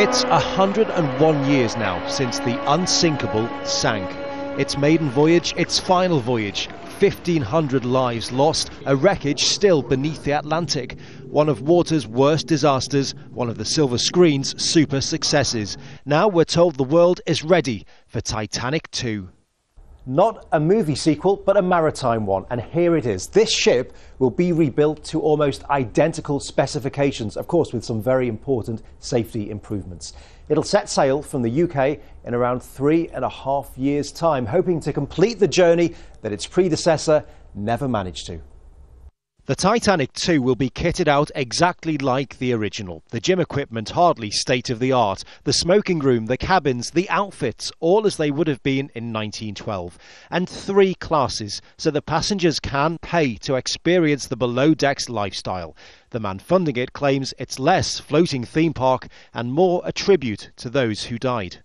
It's 101 years now since the unsinkable sank. Its maiden voyage, its final voyage, 1,500 lives lost, a wreckage still beneath the Atlantic. One of water's worst disasters, one of the silver screen's super successes. Now we're told the world is ready for Titanic 2. Not a movie sequel, but a maritime one, and here it is. This ship will be rebuilt to almost identical specifications, of course with some very important safety improvements. It'll set sail from the UK in around 3.5 years' time, hoping to complete the journey that its predecessor never managed to. The Titanic 2 will be kitted out exactly like the original. The gym equipment hardly state-of-the-art. The smoking room, the cabins, the outfits, all as they would have been in 1912. And 3 classes, so the passengers can pay to experience the below-decks lifestyle. The man funding it claims it's less floating theme park and more a tribute to those who died.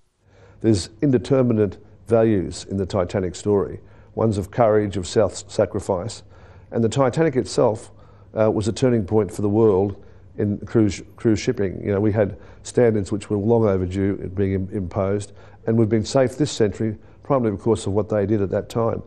There's indeterminate values in the Titanic story. Ones of courage, of self-sacrifice. And the Titanic itself was a turning point for the world in cruise shipping. You know, we had standards which were long overdue at being imposed, and we've been safe this century primarily because of what they did at that time.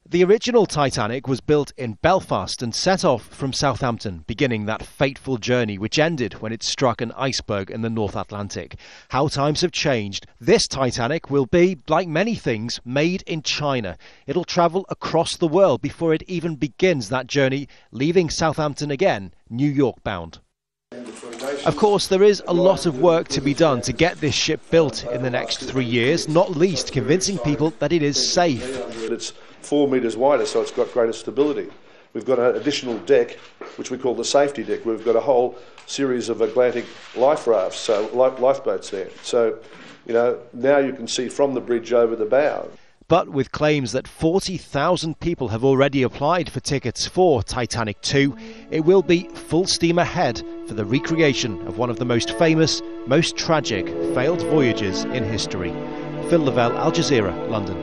The original Titanic was built in Belfast and set off from Southampton, beginning that fateful journey which ended when it struck an iceberg in the North Atlantic. How times have changed. This Titanic will be, like many things, made in China. It'll travel across the world before it even begins that journey, leaving Southampton again, New York bound. Of course, there is a lot of work to be done to get this ship built in the next 3 years, not least convincing people that it is safe. It's 4 metres wider, so it's got greater stability. We've got an additional deck, which we call the safety deck. We've got a whole series of Atlantic life rafts, so lifeboats there. So, you know, now you can see from the bridge over the bow. But with claims that 40,000 people have already applied for tickets for Titanic 2, it will be full steam ahead for the recreation of one of the most famous, most tragic failed voyages in history. Phil Lavelle, Al Jazeera, London.